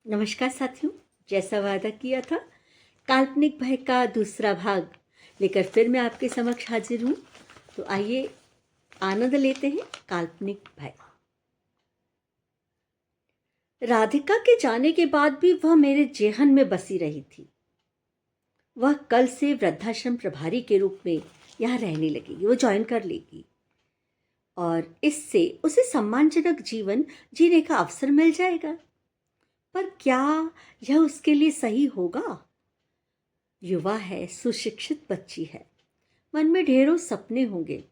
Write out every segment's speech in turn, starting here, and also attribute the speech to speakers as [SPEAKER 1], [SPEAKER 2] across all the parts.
[SPEAKER 1] नमस्कार साथियों। जैसा वादा किया था, काल्पनिक भय का दूसरा भाग लेकर फिर मैं आपके समक्ष हाजिर हूँ। तो आइए आनंद लेते हैं काल्पनिक भय। राधिका के जाने के बाद भी वह मेरे जेहन में बसी रही थी। वह कल से वृद्धाश्रम प्रभारी के रूप में यहाँ रहने लगेगी, वो ज्वाइन कर लेगी और इससे उसे सम्मानजनक जीवन जीने का अवसर मिल जाएगा। पर क्या यह उसके लिए सही होगा? युवा है, सुशिक्षित बच्ची है, मन में ढेरों सपने होंगे।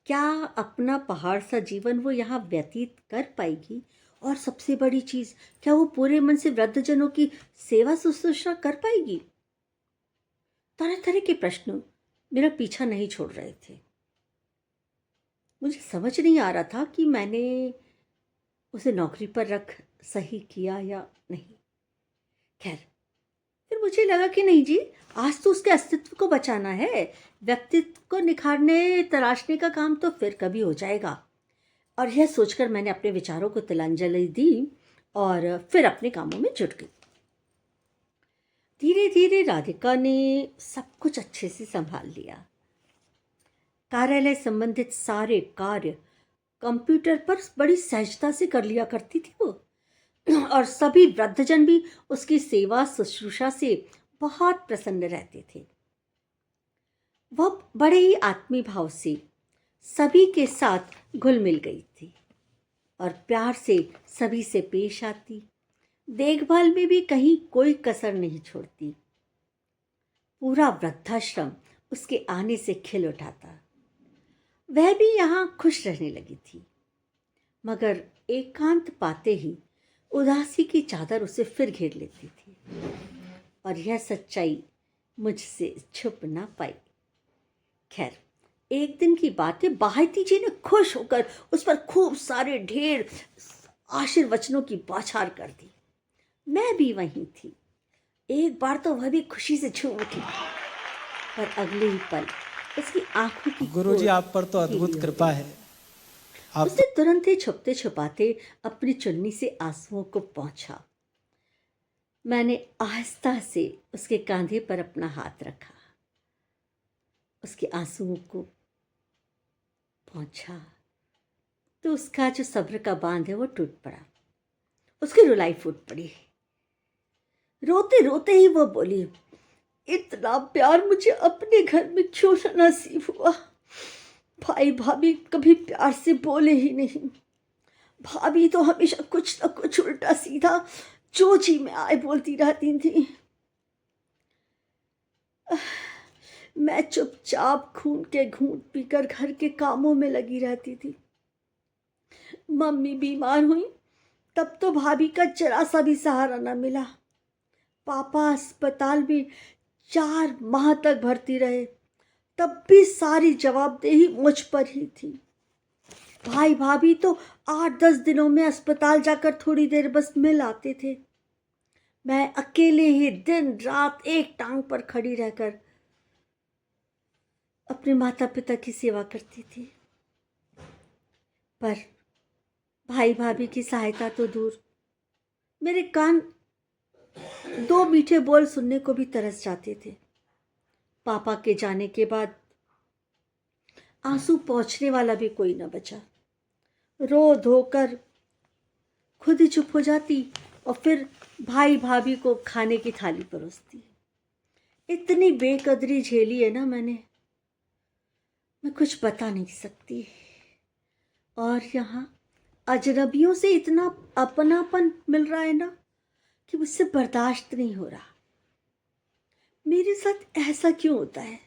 [SPEAKER 1] क्या अपना पहाड़ सा जीवन वो यहाँ व्यतीत कर पाएगी? और सबसे बड़ी चीज, क्या वो पूरे मन से वृद्धजनों की सेवा शुश्रूषा कर पाएगी? तरह तरह के प्रश्न मेरा पीछा नहीं छोड़ रहे थे। मुझे समझ नहीं आ रहा था कि मैंने उसे नौकरी पर रख सही किया या नहीं। खैर, फिर मुझे लगा कि नहीं जी, आज तो उसके अस्तित्व को बचाना है। व्यक्तित्व को निखारने तराशने का काम तो फिर कभी हो जाएगा। और यह सोचकर मैंने अपने विचारों को तिलांजलि दी और फिर अपने कामों में जुट गई। धीरे धीरे राधिका ने सब कुछ अच्छे से संभाल लिया। कार्यालय संबंधित सारे कार्य कंप्यूटर पर बड़ी सहजता से कर लिया करती थी वो। और सभी वृद्धजन भी उसकी सेवा शुश्रूषा से बहुत प्रसन्न रहते थे। वह बड़े ही आत्मीय भाव से सभी के साथ घुल मिल गई थी और प्यार से सभी से पेश आती। देखभाल में भी कहीं कोई कसर नहीं छोड़ती। पूरा वृद्धाश्रम उसके आने से खिल उठा था। वह भी यहाँ खुश रहने लगी थी, मगर एकांत पाते ही उदासी की चादर उसे फिर घेर लेती थी और यह सच्चाई मुझसे छुप ना पाई। खैर, एक दिन की बात है, बाहिती जी ने खुश होकर उस पर खूब सारे ढेर आशीर्वचनों की बौछार कर दी। मैं भी वहीं थी। एक बार तो वह भी खुशी से झूम उठी, पर अगले ही पल उसकी आंखों की
[SPEAKER 2] गुरुजी, आप पर तो अद्भुत कृपा है। आप
[SPEAKER 1] उसने तुरंत ही छुपते छुपाते अपनी चुन्नी से आंसुओं को पोंछा। मैंने आहिस्ता से उसके कंधे पर अपना हाथ रखा, उसके आंसुओं को पोंछा तो उसका जो सब्र का बांध है वो टूट पड़ा। उसकी रुलाई फूट पड़ी। रोते रोते ही वो बोली, इतना प्यार मुझे अपने घर में क्यों न नसीब हुआ। भाई भाभी कभी प्यार से बोले ही नहीं। भाभी तो हमेशा कुछ न कुछ उल्टा सीधा जो जी में आए बोलती रहती थी। मैं चुपचाप खून के घूंट पीकर घर के कामों में लगी रहती थी। मम्मी बीमार हुई तब तो भाभी का जरा सा भी सहारा न मिला। पापा अस्पताल में 4 माह तक भर्ती रहे, तब भी सारी जवाबदेही मुझ पर ही थी। भाई भाभी तो 8-10 दिनों में अस्पताल जाकर थोड़ी देर बस मिल आते थे। मैं अकेले ही दिन रात एक टांग पर खड़ी रहकर अपने माता पिता की सेवा करती थी। पर भाई भाभी की सहायता तो दूर, मेरे कान 2 मीठे बोल सुनने को भी तरस जाते थे। पापा के जाने के बाद आंसू पोंछने वाला भी कोई न बचा। रो धोकर खुद ही चुप हो जाती और फिर भाई भाभी को खाने की थाली परोसती। इतनी बेकदरी झेली है ना मैंने, मैं कुछ बता नहीं सकती। और यहाँ अजनबियों से इतना अपनापन मिल रहा है ना कि मुझसे बर्दाश्त नहीं हो रहा। मेरे साथ ऐसा क्यों होता है?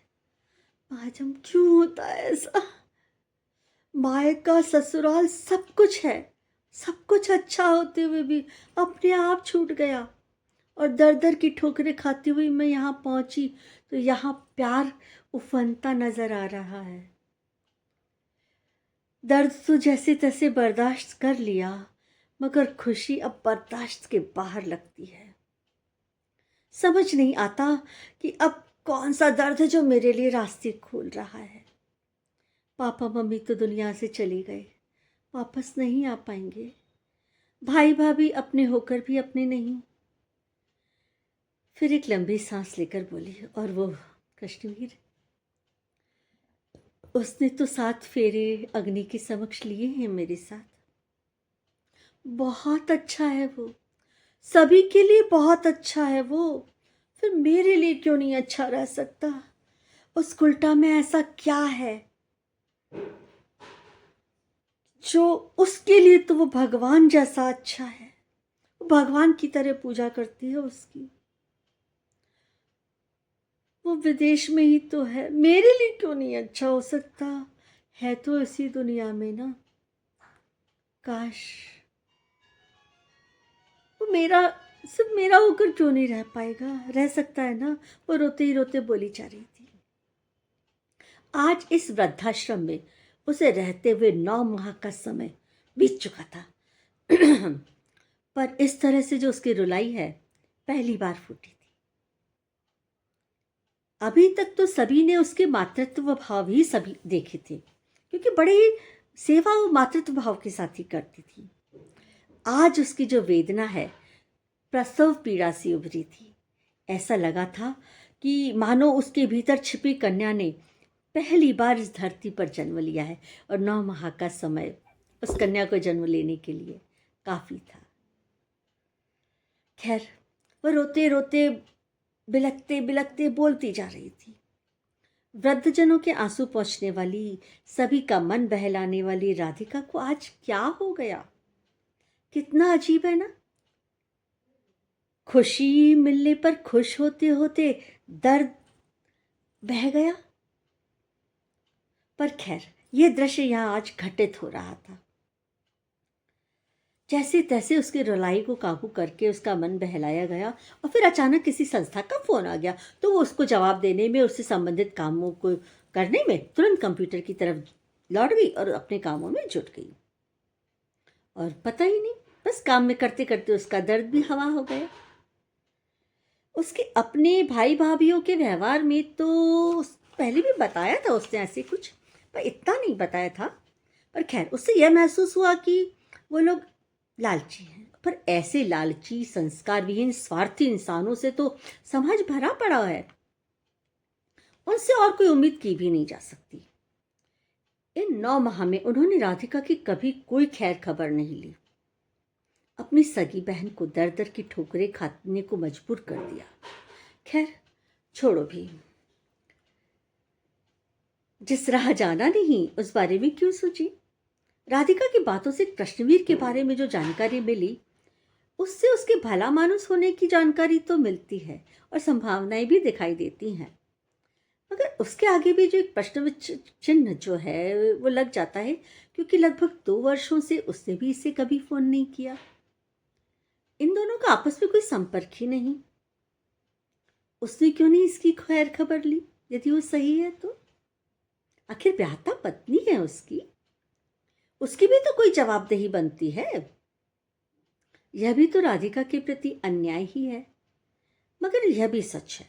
[SPEAKER 1] आजम, क्यों होता है ऐसा? मायका ससुराल सब कुछ है, सब कुछ अच्छा होते हुए भी अपने आप छूट गया। और दर दर की ठोकरें खाती हुई मैं यहाँ पहुंची तो यहाँ प्यार उफनता नजर आ रहा है। दर्द तो जैसे तैसे बर्दाश्त कर लिया, मगर खुशी अब बर्दाश्त के बाहर लगती है। समझ नहीं आता कि अब कौन सा दर्द है जो मेरे लिए रास्ते खोल रहा है। पापा मम्मी तो दुनिया से चले गए, वापस नहीं आ पाएंगे। भाई भाभी अपने होकर भी अपने नहीं। फिर एक लंबी सांस लेकर बोली, और वो कृष्णवीर, उसने तो 7 फेरे अग्नि के समक्ष लिए हैं मेरे साथ। बहुत अच्छा है वो, सभी के लिए बहुत अच्छा है वो। फिर मेरे लिए क्यों नहीं अच्छा रह सकता? उस उल्टा में ऐसा क्या है जो उसके लिए तो वो भगवान जैसा अच्छा है। वो भगवान की तरह पूजा करती है उसकी। वो विदेश में ही तो है, मेरे लिए क्यों नहीं अच्छा हो सकता? है तो इसी दुनिया में ना। काश वो मेरा, सिर्फ मेरा होकर क्यों नहीं रह पाएगा? रह सकता है ना। वो रोते ही रोते बोली जा रही थी। आज इस वृद्धाश्रम में उसे रहते हुए 9 माह का समय बीत चुका था। पर इस तरह से जो उसकी रुलाई है, पहली बार फूटी थी। अभी तक तो सभी ने उसके मातृत्व भाव ही सभी देखे थे, क्योंकि बड़े ही सेवा वो मातृत्व भाव के साथ ही करती थी। आज उसकी जो वेदना है, प्रसव पीड़ा सी उभरी थी। ऐसा लगा था कि मानो उसके भीतर छिपी कन्या ने पहली बार इस धरती पर जन्म लिया है, और 9 माह का समय उस कन्या को जन्म लेने के लिए काफी था। खैर, वह रोते रोते, बिलखते बिलखते बोलती जा रही थी। वृद्धजनों के आंसू पोंछने वाली, सभी का मन बहलाने वाली राधिका को आज क्या हो गया? कितना अजीब है ना। खुशी मिलने पर खुश होते होते दर्द बह गया। पर खैर, यह दृश्य यहां आज घटित हो रहा था। जैसे तैसे उसकी रुलाई को काबू करके उसका मन बहलाया गया, और फिर अचानक किसी संस्था का फोन आ गया, तो वो उसको जवाब देने में, उससे संबंधित कामों को करने में तुरंत कंप्यूटर की तरफ लौट गई और अपने कामों में जुट गई। और पता ही नहीं, बस काम में करते करते उसका दर्द भी हवा हो गया। उसके अपने भाई भाभीियों के व्यवहार में तो पहले भी बताया था उसने ऐसे कुछ, पर इतना नहीं बताया था। पर खैर, उससे यह महसूस हुआ कि वो लोग लालची हैं। पर ऐसे लालची, संस्कार विहीन, स्वार्थी इंसानों से तो समाज भरा पड़ा है। उनसे और कोई उम्मीद की भी नहीं जा सकती। इन 9 माह में उन्होंने राधिका की कभी कोई खैर खबर नहीं ली। अपनी सगी बहन को दर दर की ठोकरें खाने को मजबूर कर दिया। खैर, छोड़ो भी। जिस राह जाना नहीं, उस बारे में क्यों सोची? राधिका की बातों से कृष्णवीर के बारे में जो जानकारी मिली, उससे उसके भला मानुस होने की जानकारी तो मिलती है, और संभावनाएं भी दिखाई देती हैं। मगर उसके आगे भी जो एक प्रश्न चिन्ह जो है वो लग जाता है, क्योंकि लगभग 2 वर्षों से उसने भी इसे कभी फोन नहीं किया। इन दोनों का आपस में कोई संपर्क ही नहीं। उसने क्यों नहीं इसकी खैर खबर ली? यदि वो सही है तो आखिर ब्याहता पत्नी है उसकी भी तो कोई जवाबदेही बनती है। यह भी तो राधिका के प्रति अन्याय ही है। मगर यह भी सच है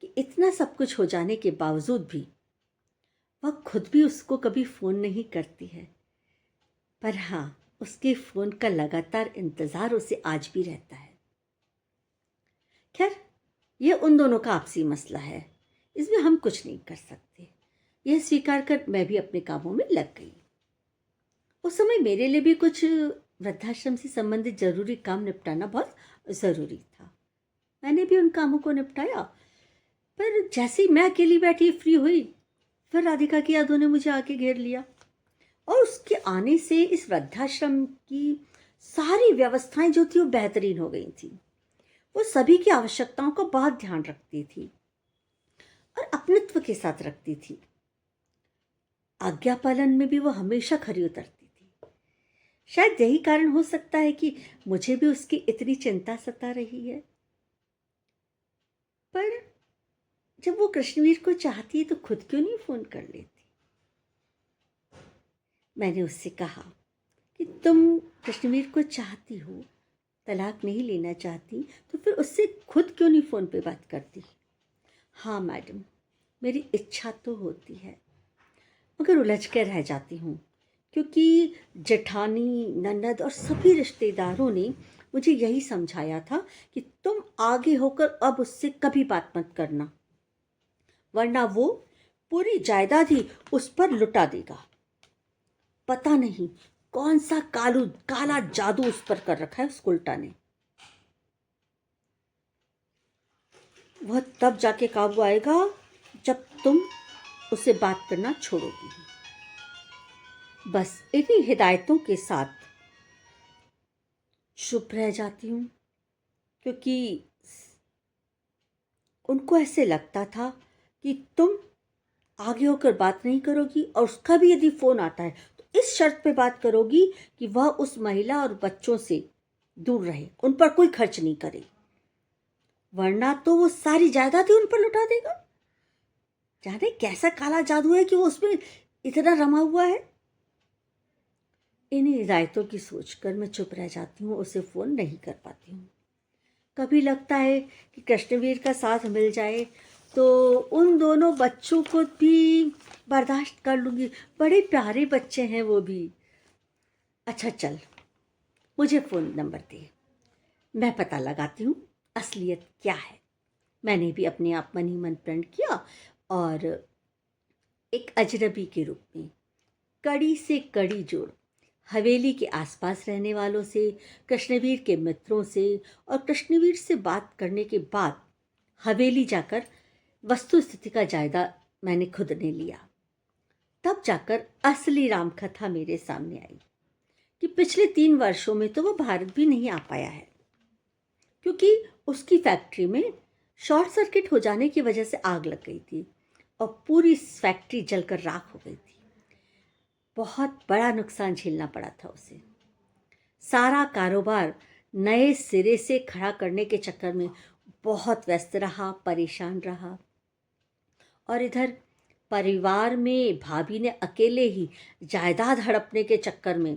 [SPEAKER 1] कि इतना सब कुछ हो जाने के बावजूद भी वह खुद भी उसको कभी फोन नहीं करती है। पर हाँ, उसके फोन का लगातार इंतजार उसे आज भी रहता है। खैर, यह उन दोनों का आपसी मसला है, इसमें हम कुछ नहीं कर सकते। यह स्वीकार कर मैं भी अपने कामों में लग गई। उस समय मेरे लिए भी कुछ वृद्धाश्रम से संबंधित जरूरी काम निपटाना बहुत ज़रूरी था। मैंने भी उन कामों को निपटाया। पर जैसे ही मैं अकेली बैठी फ्री हुई, फिर राधिका की यादों ने मुझे आके घेर लिया, और उसके आने से इस वृद्धाश्रम की सारी व्यवस्थाएं जो थी वो बेहतरीन हो गई थी। वो सभी की आवश्यकताओं का बहुत ध्यान रखती थी और अपनत्व के साथ रखती थी। आज्ञा पालन में भी वो हमेशा खरी उतरती थी। शायद यही कारण हो सकता है कि मुझे भी उसकी इतनी चिंता सता रही है। पर जब वो कृष्णवीर को चाहती है तो खुद क्यों नहीं फोन कर लेती? मैंने उससे कहा कि तुम कृष्णवीर को चाहती हो, तलाक नहीं लेना चाहती, तो फिर उससे खुद क्यों नहीं फोन पे बात करती? हाँ मैडम, मेरी इच्छा तो होती है, मगर उलझ कर रह जाती हूँ क्योंकि जेठानी, ननद और सभी रिश्तेदारों ने मुझे यही समझाया था कि तुम आगे होकर अब उससे कभी बात मत करना, वरना वो पूरी जायदाद ही उस पर लुटा देगा। पता नहीं कौन सा काला जादू उस पर कर रखा है उस उल्टा ने। वह तब जाके काबू आएगा जब तुम उससे बात करना छोड़ोगी। बस इन्हीं हिदायतों के साथ चुप रह जाती हूँ, क्योंकि उनको ऐसे लगता था कि तुम आगे होकर बात नहीं करोगी और उसका भी यदि फ़ोन आता है तो इस शर्त पे बात करोगी कि वह उस महिला और बच्चों से दूर रहे, उन पर कोई खर्च नहीं करे, वरना तो वो सारी जायदाद ही उन पर लुटा देगा। जाने कैसा काला जादू है कि वो उसमें इतना रमा हुआ है। इन हिदायतों की सोचकर मैं चुप रह जाती हूँ, उसे फ़ोन नहीं कर पाती हूँ। कभी लगता है कि कृष्णवीर का साथ मिल जाए तो उन दोनों बच्चों को भी बर्दाश्त कर लूँगी, बड़े प्यारे बच्चे हैं वो भी। अच्छा चल, मुझे फ़ोन नंबर दे, मैं पता लगाती हूँ असलियत क्या है। मैंने भी अपने आप मन ही मन प्रण किया और एक अजनबी के रूप में कड़ी से कड़ी जोड़ हवेली के आसपास रहने वालों से, कृष्णवीर के मित्रों से और कृष्णवीर से बात करने के बाद हवेली जाकर वस्तु स्थिति का जायजा मैंने खुद ने लिया। तब जाकर असली रामकथा मेरे सामने आई कि पिछले 3 वर्षों में तो वो भारत भी नहीं आ पाया है, क्योंकि उसकी फैक्ट्री में शॉर्ट सर्किट हो जाने की वजह से आग लग गई थी और पूरी फैक्ट्री जलकर राख हो गई थी। बहुत बड़ा नुकसान झेलना पड़ा था उसे। सारा कारोबार नए सिरे से खड़ा करने के चक्कर में बहुत व्यस्त रहा, परेशान रहा। और इधर परिवार में भाभी ने अकेले ही जायदाद हड़पने के चक्कर में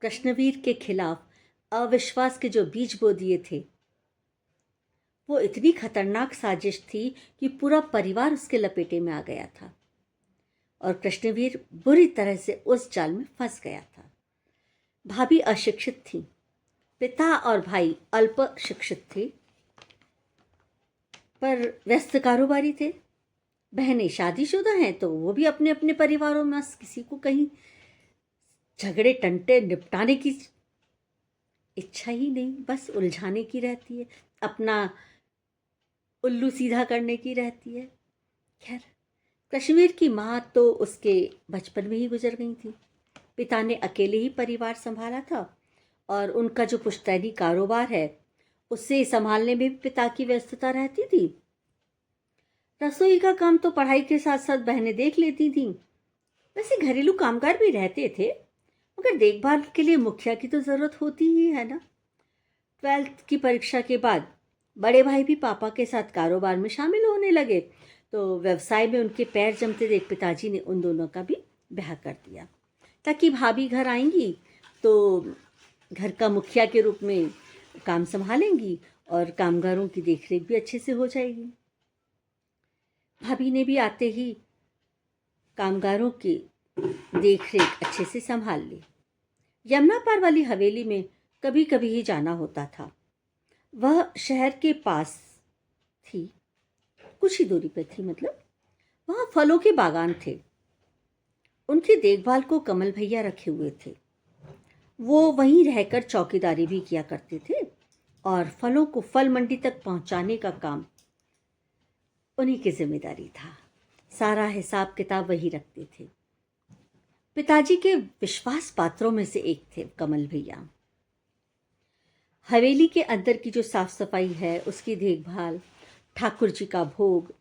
[SPEAKER 1] कृष्णवीर के खिलाफ अविश्वास के जो बीज बो दिए थे, वो इतनी खतरनाक साजिश थी कि पूरा परिवार उसके लपेटे में आ गया था और कृष्णवीर बुरी तरह से उस जाल में फंस गया था। भाभी अशिक्षित थी, पिता और भाई अल्प शिक्षित थे पर व्यस्त कारोबारी थे। बहनें शादीशुदा हैं तो वो भी अपने अपने परिवारों में किसी को कहीं झगड़े टंटे निपटाने की इच्छा ही नहीं, बस उलझाने की रहती है, अपना उल्लू सीधा करने की रहती है। खैर, कश्मीर की माँ तो उसके बचपन में ही गुजर गई थी। पिता ने अकेले ही परिवार संभाला था और उनका जो पुश्तैनी कारोबार है उसे संभालने में भी पिता की व्यस्तता रहती थी। रसोई का काम तो पढ़ाई के साथ साथ बहनें देख लेती थीं। वैसे घरेलू कामकाज भी रहते थे, मगर देखभाल के लिए मुखिया की तो ज़रूरत होती ही है ना। 12th की परीक्षा के बाद बड़े भाई भी पापा के साथ कारोबार में शामिल होने लगे, तो व्यवसाय में उनके पैर जमते देख पिताजी ने उन दोनों का भी ब्याह कर दिया, ताकि भाभी घर आएंगी तो घर का मुखिया के रूप में काम संभालेंगी और कामगारों की देखरेख भी अच्छे से हो जाएगी। भाभी ने भी आते ही कामगारों की देखरेख अच्छे से संभाल ली। यमुना पार वाली हवेली में कभी कभी ही जाना होता था। वह शहर के पास थी, कुछ ही दूरी पर थी, मतलब वहाँ फलों के बागान थे। उनकी देखभाल को कमल भैया रखे हुए थे। वो वहीं रहकर चौकीदारी भी किया करते थे और फलों को फल मंडी तक पहुंचाने का काम उन्हीं की जिम्मेदारी था। सारा हिसाब किताब वही रखते थे। पिताजी के विश्वास पात्रों में से एक थे कमल भैया। हवेली के अंदर की जो साफ सफाई है उसकी देखभाल, ठाकुर जी का भोग,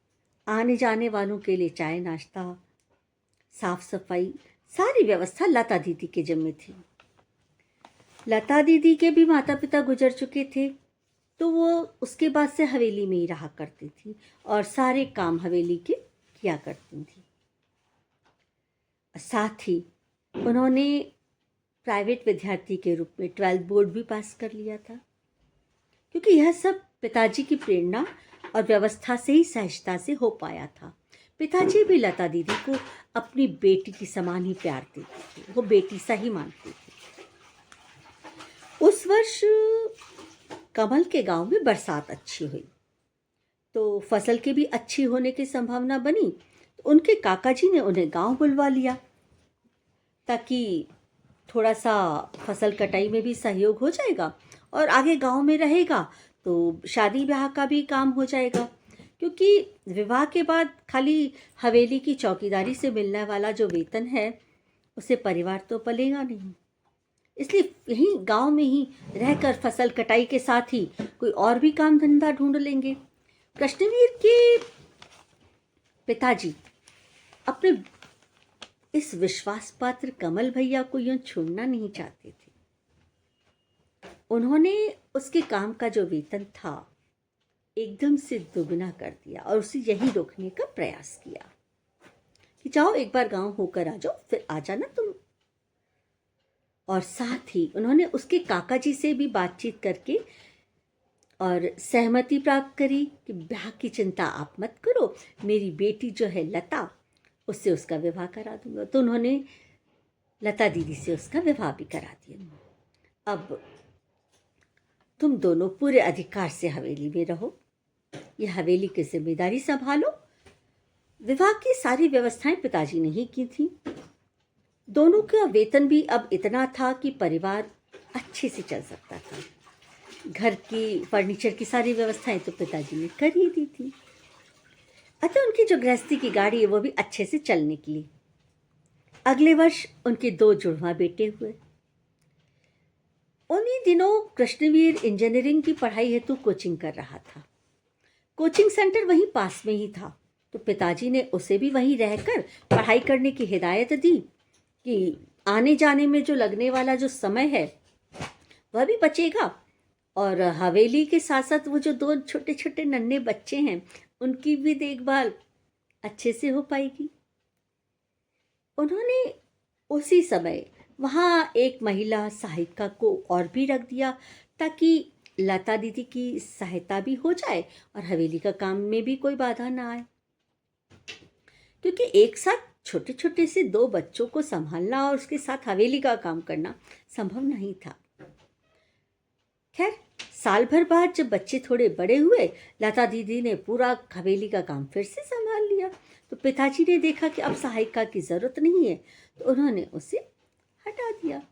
[SPEAKER 1] आने जाने वालों के लिए चाय नाश्ता, साफ सफाई, सारी व्यवस्था लता दीदी के जिम्मे थी। लता दीदी के भी माता पिता गुजर चुके थे, तो वो उसके बाद से हवेली में ही रहा करती थी और सारे काम हवेली के किया करती थी। साथ ही उन्होंने प्राइवेट विद्यार्थी के रूप में 12th बोर्ड भी पास कर लिया था, क्योंकि यह सब पिताजी की प्रेरणा और व्यवस्था से ही सहजता से हो पाया था। पिताजी भी लता दीदी को अपनी बेटी की समान ही प्यार देते थे, वो बेटी सा ही मानते थे। उस वर्ष कमल के गांव में बरसात अच्छी हुई, तो फसल की भी अच्छी होने की संभावना बनी। तो उनके काका जी ने उन्हें गांव बुलवा लिया ताकि थोड़ा सा फसल कटाई में भी सहयोग हो जाएगा और आगे गांव में रहेगा तो शादी ब्याह का भी काम हो जाएगा, क्योंकि विवाह के बाद खाली हवेली की चौकीदारी से मिलने वाला जो वेतन है उसे परिवार तो पलेगा नहीं। इसलिए यहीं गांव में ही रहकर फसल कटाई के साथ ही कोई और भी काम धंधा ढूंढ लेंगे। कृष्णवीर के पिताजी अपने इस विश्वास पात्र कमल भैया को यूं छोड़ना नहीं चाहते थे। उन्होंने उसके काम का जो वेतन था एकदम से दुगना कर दिया और उसे यही रोकने का प्रयास किया कि जाओ एक बार गांव होकर आ जाओ, फिर आ जाना तुम। और साथ ही उन्होंने उसके काका जी से भी बातचीत करके और सहमति प्राप्त करी कि ब्याह की चिंता आप मत करो, मेरी बेटी जो है लता, उससे उसका विवाह करा दूंगा। तो उन्होंने लता दीदी से उसका विवाह भी करा दिया। अब तुम दोनों पूरे अधिकार से हवेली में रहो, ये हवेली की जिम्मेदारी संभालो। विवाह की सारी व्यवस्थाएं पिताजी ने ही की थी। दोनों का वेतन भी अब इतना था कि परिवार अच्छे से चल सकता था। घर की फर्नीचर की सारी व्यवस्थाएं तो पिताजी ने कर ही दी थी। अतः उनकी जो गृहस्थी की गाड़ी है वो भी अच्छे से चल निकली। अगले वर्ष उनके 2 जुड़वा बेटे हुए। उन्हीं दिनों कृष्णवीर इंजीनियरिंग की पढ़ाई हेतु कोचिंग कर रहा था। कोचिंग सेंटर वहीं पास में ही था, तो पिताजी ने उसे भी वहीं रहकर पढ़ाई करने की हिदायत दी कि आने जाने में जो लगने वाला जो समय है वह भी बचेगा और हवेली के साथ साथ वो जो 2 छोटे छोटे नन्हे बच्चे हैं उनकी भी देखभाल अच्छे से हो पाएगी। उन्होंने उसी समय वहाँ एक महिला सहायिका को और भी रख दिया ताकि लता दीदी की सहायता भी हो जाए और हवेली का काम में भी कोई बाधा ना आए, क्योंकि एक साथ छोटे छोटे से 2 बच्चों को संभालना और उसके साथ हवेली का काम करना संभव नहीं था। खैर, साल भर बाद जब बच्चे थोड़े बड़े हुए, लता दीदी ने पूरा हवेली का काम फिर से संभाल लिया। तो पिताजी ने देखा कि अब सहायिका की जरूरत नहीं है, तो उन्होंने उसे हटा दिया।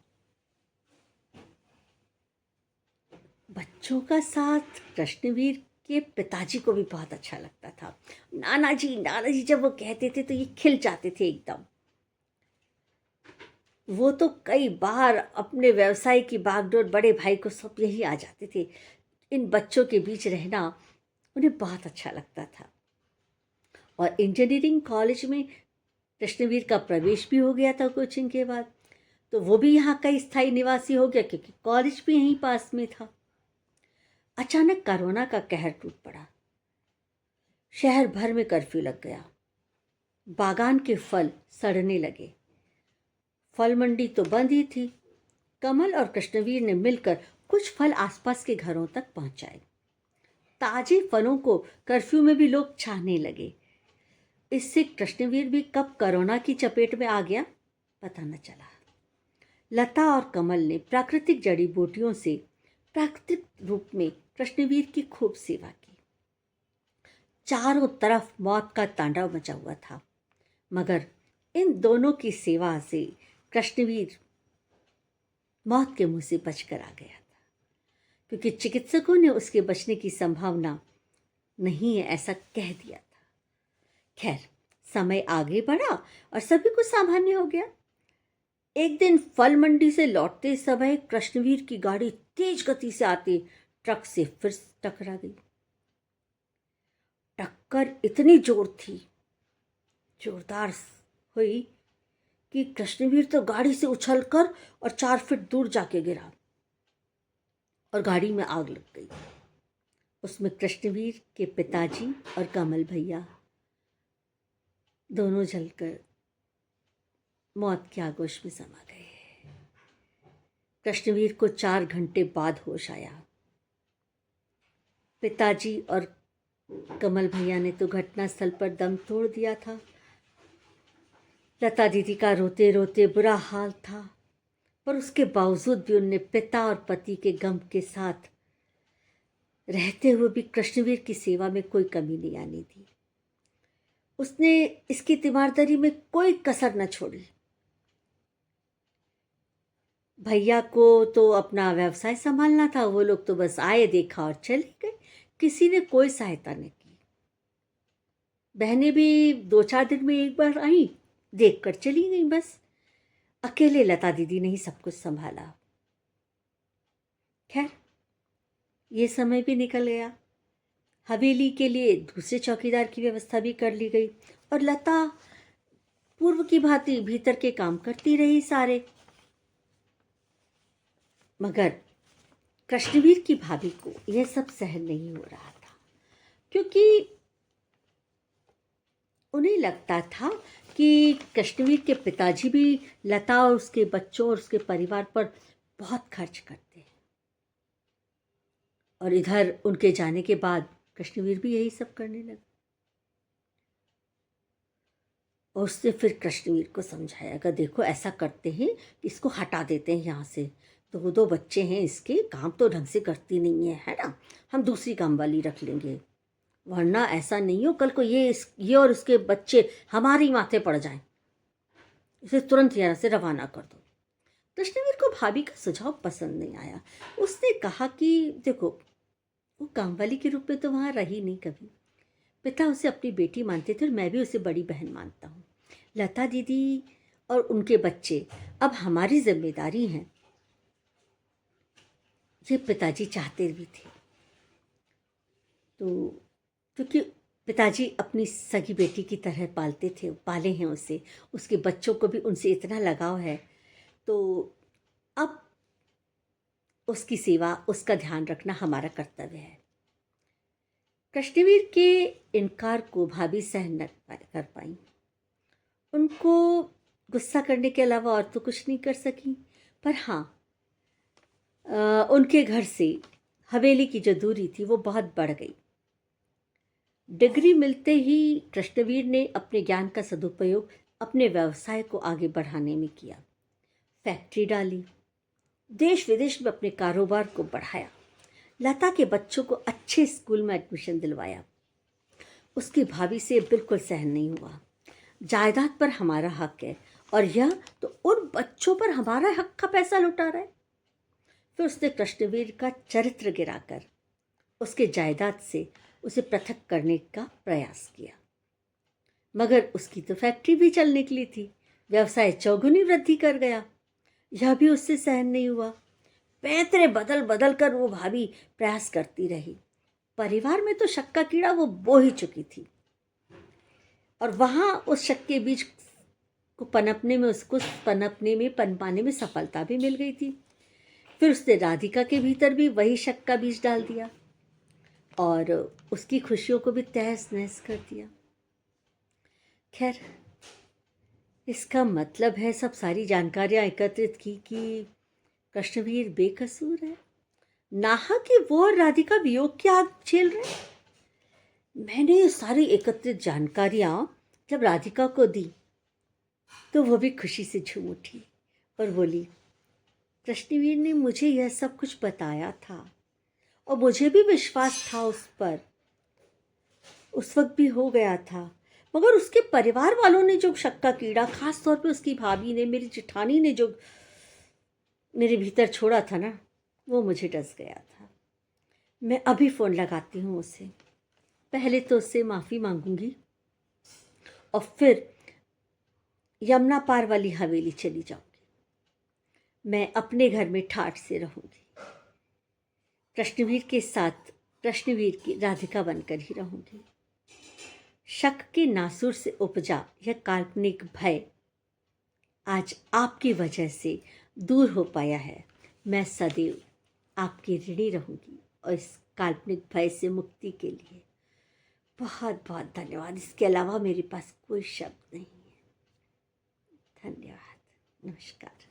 [SPEAKER 1] बच्चों का साथ कृष्णवीर के पिताजी को भी बहुत अच्छा लगता था। नाना जी जब वो कहते थे तो ये खिल जाते थे एकदम। वो तो कई बार अपने व्यवसाय की बागडोर बड़े भाई को सब यही आ जाते थे। इन बच्चों के बीच रहना उन्हें बहुत अच्छा लगता था। और इंजीनियरिंग कॉलेज में कृष्णवीर का प्रवेश भी हो गया था कोचिंग के बाद, तो वो भी यहाँ का स्थायी निवासी हो गया क्योंकि कॉलेज भी यहीं पास में था। अचानक कोरोना का कहर टूट पड़ा। शहर भर में कर्फ्यू लग गया। बागान के फल सड़ने लगे। फल मंडी तो बंद ही थी। कमल और कृष्णवीर ने मिलकर कुछ फल आसपास के घरों तक पहुंचाए। ताजे फलों को कर्फ्यू में भी लोग चाहने लगे। इससे कृष्णवीर भी कब कोरोना की चपेट में आ गया पता न चला। लता और कमल ने प्राकृतिक जड़ी बूटियों से प्राकृतिक रूप में कृष्णवीर की खूब सेवा की। चारों तरफ मौत का तांडव मचा हुआ था, मगर इन दोनों की सेवा से कृष्णवीर मौत के मुंह से बचकर आ गया था, क्योंकि चिकित्सकों ने उसके बचने की संभावना नहीं है ऐसा कह दिया था। खैर, समय आगे बढ़ा और सभी कुछ सामान्य हो गया। एक दिन फल मंडी से लौटते समय कृष्णवीर की गाड़ी तेज गति से आते ट्रक से फिर टकरा गई। टक्कर इतनी जोरदार हुई कि कृष्णवीर तो गाड़ी से उछलकर और 4 फीट दूर जाके गिरा और गाड़ी में आग लग गई। उसमें कृष्णवीर के पिताजी और कमल भैया दोनों जलकर मौत के आगोश में समा गए। कृष्णवीर को 4 घंटे बाद होश आया। पिताजी और कमल भैया ने तो घटनास्थल पर दम तोड़ दिया था। लता दीदी का रोते रोते बुरा हाल था, पर उसके बावजूद भी उनने पिता और पति के गम के साथ रहते हुए भी कृष्णवीर की सेवा में कोई कमी नहीं आने दी। उसने इसकी तीमारदारी में कोई कसर न छोड़ी। भैया को तो अपना व्यवसाय संभालना था, वो लोग तो बस आए, देखा और चले गए, किसी ने कोई सहायता नहीं की। बहनें भी 2-4 दिन में एक बार आई, देख कर चली गई बस। अकेले लता दीदी ने ही सब कुछ संभाला। खैर, ये समय भी निकल गया। हवेली के लिए दूसरे चौकीदार की व्यवस्था भी कर ली गई और लता पूर्व की भांति भीतर के काम करती रही सारे। मगर कृष्णवीर की भाभी को यह सब सहन नहीं हो रहा था, क्योंकि उन्हें लगता था कि कृष्णवीर के पिताजी भी लता और उसके बच्चों और उसके परिवार पर बहुत खर्च करते हैं, और इधर उनके जाने के बाद कृष्णवीर भी यही सब करने लगा। और उसने फिर कृष्णवीर को समझाया कि देखो, ऐसा करते हैं, इसको हटा देते हैं यहाँ से। 2 बच्चे हैं इसके, काम तो ढंग से करती नहीं है ना, हम दूसरी काम वाली रख लेंगे, वरना ऐसा नहीं हो कल को ये और उसके बच्चे हमारे माथे पड़ जाएं। इसे तुरंत यहाँ से रवाना कर दो। कृष्णवीर को भाभी का सुझाव पसंद नहीं आया। उसने कहा कि देखो, वो काम वाली के रूप में तो वहाँ रही नहीं कभी। पिता उसे अपनी बेटी मानते थे और मैं भी उसे बड़ी बहन मानता हूँ। लता दीदी और उनके बच्चे अब हमारी जिम्मेदारी हैं, ये पिताजी चाहते भी थे। तो क्योंकि पिताजी अपनी सगी बेटी की तरह पालते थे, पाले हैं उसे, उसके बच्चों को भी उनसे इतना लगाव है, तो अब उसकी सेवा, उसका ध्यान रखना हमारा कर्तव्य है। कृष्णवीर के इनकार को भाभी सहन न कर पाई। उनको गुस्सा करने के अलावा और तो कुछ नहीं कर सकी। पर हाँ, उनके घर से हवेली की जो दूरी थी वो बहुत बढ़ गई। डिग्री मिलते ही कृष्णवीर ने अपने ज्ञान का सदुपयोग अपने व्यवसाय को आगे बढ़ाने में किया। फैक्ट्री डाली, देश विदेश में अपने कारोबार को बढ़ाया, लता के बच्चों को अच्छे स्कूल में एडमिशन दिलवाया। उसकी भाभी से बिल्कुल सहन नहीं हुआ। जायदाद पर हमारा हक है और यह तो उन बच्चों पर हमारा हक का पैसा लुटा रहा है। फिर उसने कृष्णवीर का चरित्र गिराकर उसके जायदाद से उसे पृथक करने का प्रयास किया। मगर उसकी तो फैक्ट्री भी चल निकली थी, व्यवसाय चौगुनी वृद्धि कर गया। यह भी उससे सहन नहीं हुआ। पैतरे बदल बदल कर वो भाभी प्रयास करती रही। परिवार में तो शक का कीड़ा वो बो ही चुकी थी, और वहाँ उस शक के बीज को पनपाने में सफलता भी मिल गई थी। फिर उसने राधिका के भीतर भी वही शक का बीज डाल दिया और उसकी खुशियों को भी तहस नहस कर दिया। खैर, इसका मतलब है सब सारी जानकारियां एकत्रित की कि कृष्णवीर बेकसूर है, नाहा कि वो और राधिका वियोग की आग झेल रहे। मैंने ये सारी एकत्रित जानकारियां जब राधिका को दी तो वो भी खुशी से झूम उठी और बोली, कृष्णवीर ने मुझे यह सब कुछ बताया था और मुझे भी विश्वास था उस पर, उस वक्त भी हो गया था, मगर उसके परिवार वालों ने जो शक का कीड़ा, खास तौर पे उसकी भाभी ने, मेरी जेठानी ने जो मेरे भीतर छोड़ा था ना, वो मुझे डस गया था। मैं अभी फ़ोन लगाती हूँ उसे, पहले तो उससे माफ़ी मांगूंगी और फिर यमुना पार वाली हवेली चली जाऊंगी। मैं अपने घर में ठाठ से रहूंगी, कृष्णवीर के साथ कृष्णवीर की राधिका बनकर ही रहूंगी। शक के नासुर से उपजा यह काल्पनिक भय आज आपकी वजह से दूर हो पाया है। मैं सदैव आपकी ऋणी रहूंगी और इस काल्पनिक भय से मुक्ति के लिए बहुत बहुत धन्यवाद। इसके अलावा मेरे पास कोई शब्द नहीं है। धन्यवाद, नमस्कार।